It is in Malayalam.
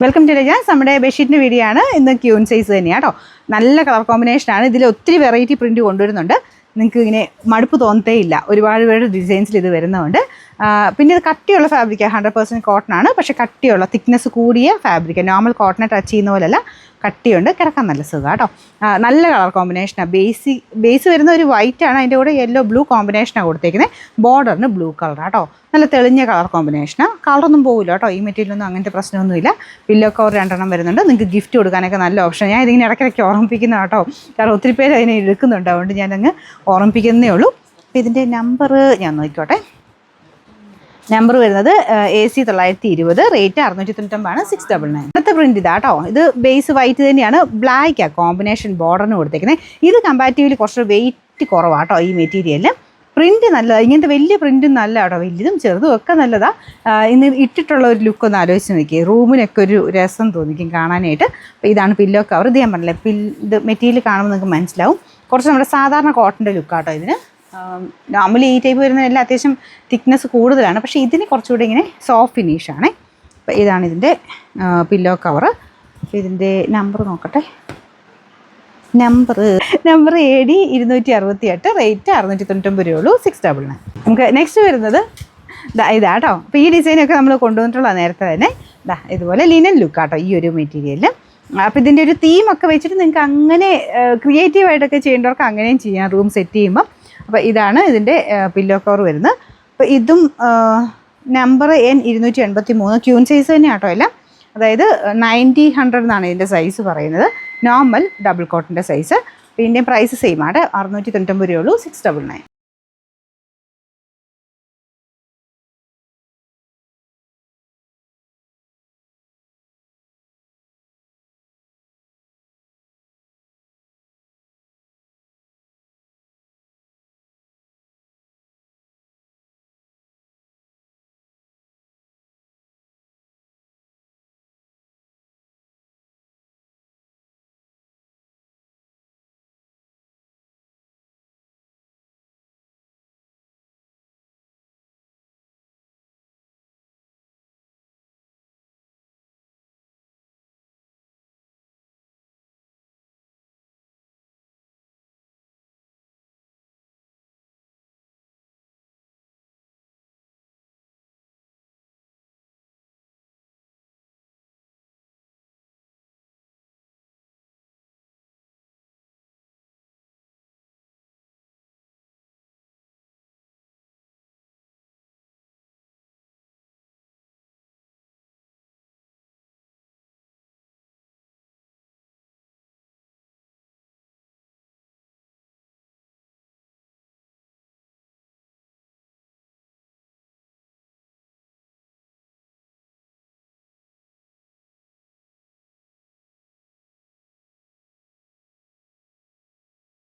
Welcome to രജാസ്. നമ്മുടെ ബെഡ്ഷീറ്റിൻ്റെ വീഡിയോ ആണ്. ഇന്ന് ക്യൂൺ സൈസ് തന്നെയാണ് കേട്ടോ. നല്ല കളർ കോമ്പിനേഷനാണ്. ഇതിൽ ഒത്തിരി വെറൈറ്റി പ്രിൻറ്റ് കൊണ്ടുവരുന്നുണ്ട്. നിങ്ങൾക്ക് ഇങ്ങനെ മടുപ്പ് തോന്നത്തേ ഇല്ല. ഒരുപാട് ഡിസൈൻസിൽ ഇത് വരുന്നതുകൊണ്ട്. പിന്നെ ഇത് കട്ടിയുള്ള ഫാബ്രിക്കാണ്. 100% കോട്ടൺ ആണ്. പക്ഷേ കട്ടിയുള്ള തിക്നെസ് കൂടിയ ഫാബ്രിക്. നോർമൽ കോട്ടനെ ടച്ച് ചെയ്യുന്ന പോലെയല്ല, കട്ടിയുണ്ട്. കിടക്കാൻ നല്ല സുഖമാണ് കേട്ടോ. നല്ല കളർ കോമ്പിനേഷനാണ്. ബേസ് വരുന്ന ഒരു വൈറ്റ് ആണ്. അതിൻ്റെ കൂടെ യെല്ലോ ബ്ലൂ കോമ്പിനേഷനാണ് കൊടുത്തേക്കുന്നത്. ബോർഡറിന് ബ്ലൂ കളറാണ് കേട്ടോ. നല്ല തെളിഞ്ഞ കളർ കോമ്പിനേഷനാണ്. കളറൊന്നും പോകില്ല കേട്ടോ. ഈ മെറ്റീരിയലൊന്നും അങ്ങനത്തെ പ്രശ്നമൊന്നുമില്ല. പില്ലോ കവർ 2 വരുന്നുണ്ട്. നിങ്ങൾക്ക് ഗിഫ്റ്റ് കൊടുക്കാനൊക്കെ നല്ല ഓപ്ഷൻ. ഞാൻ ഇതിങ്ങനെ ഇടയ്ക്കിടയ്ക്ക് ഓർമ്മിപ്പിക്കുന്ന കേട്ടോ. കാരണം ഒത്തിരി പേര് അതിനെ എടുക്കുന്നുണ്ട്. അതുകൊണ്ട് ഞാനങ്ങ് ഓർമ്മിപ്പിക്കുന്നേ ഉള്ളൂ. അപ്പോൾ ഇതിൻ്റെ നമ്പർ ഞാൻ നോക്കിക്കോട്ടെ. നമ്പർ വരുന്നത് AC 920, റേറ്റ് 699, 699. അടുത്ത പ്രിൻറ്റ് ഇതാ കേട്ടോ. ഇത് ബേസ് വൈറ്റ് തന്നെയാണ്. ബ്ലാക്കാണ് കോമ്പിനേഷൻ ബോർഡറിന് കൊടുത്തേക്കുന്നത്. ഇത് കമ്പാരിറ്റീവ്ലി കുറച്ച് വെയിറ്റ് കുറവാണ് കേട്ടോ ഈ മെറ്റീരിയലിൽ. പ്രിൻറ്റ് നല്ലതാണ്. ഇങ്ങനത്തെ വലിയ പ്രിൻറ്റും നല്ല കേട്ടോ. വലിയതും ചെറുതും ഒക്കെ നല്ലതാണ്. ഇന്ന് ഇട്ടിട്ടുള്ള ഒരു ലുക്ക് ഒന്ന് ആലോചിച്ച് നോക്കി. റൂമിനൊക്കെ ഒരു രസം തോന്നിക്കും കാണാനായിട്ട്. അപ്പോൾ ഇതാണ് പില്ലോ കവർ. ഇത് ഞാൻ പറഞ്ഞില്ലേ, ഇത് മെറ്റീരിയൽ കാണുമ്പോൾ നിങ്ങൾക്ക് മനസ്സിലാവും. കുറച്ച് നമ്മുടെ സാധാരണ കോട്ടൻ്റെ ലുക്കാട്ടോ ഇതിന്. നോർമലി ഈ ടൈപ്പ് വരുന്നതെല്ലാം അത്യാവശ്യം തിക്നെസ് കൂടുതലാണ്. പക്ഷേ ഇതിന് കുറച്ചുകൂടി ഇങ്ങനെ സോഫ്റ്റ് ഫിനിഷാണ്. അപ്പോൾ ഇതാണ് ഇതിൻ്റെ പില്ലോ കവർ. അപ്പോൾ ഇതിൻ്റെ നമ്പർ നോക്കട്ടെ. നമ്പർ AD 268, റേറ്റ് 699 രൂപയുള്ളൂ, 699. നമുക്ക് നെക്സ്റ്റ് വരുന്നത് ഇതാ കേട്ടോ. അപ്പോൾ ഈ ഡിസൈനൊക്കെ നമ്മൾ കൊണ്ടുവന്നിട്ടുള്ള നേരത്തെ തന്നെ ഇതുപോലെ ലിനൻ ലുക്കാട്ടോ ഈ ഒരു മെറ്റീരിയലിൽ. അപ്പോൾ ഇതിൻ്റെ ഒരു തീമൊക്കെ വെച്ചിട്ട് നിങ്ങൾക്ക് അങ്ങനെ ക്രിയേറ്റീവായിട്ടൊക്കെ ചെയ്യേണ്ടവർക്ക് അങ്ങനെയും ചെയ്യാം റൂം സെറ്റ് ചെയ്യുമ്പം. അപ്പോൾ ഇതാണ് ഇതിൻ്റെ പില്ലോ കവർ വരുന്നത്. അപ്പോൾ ഇതും നമ്പർ N 283, ക്യൂൺ സൈസ് തന്നെയാണ് കേട്ടോ എല്ലാം. അതായത് 90-100 എന്നാണ് ഇതിൻ്റെ സൈസ് പറയുന്നത്. നോർമൽ ഡബിൾ കോട്ടിൻ്റെ സൈസ്. പിന്നെ പ്രൈസ് സെയിം ആണ്, 699 രൂപയുള്ളൂ, 699.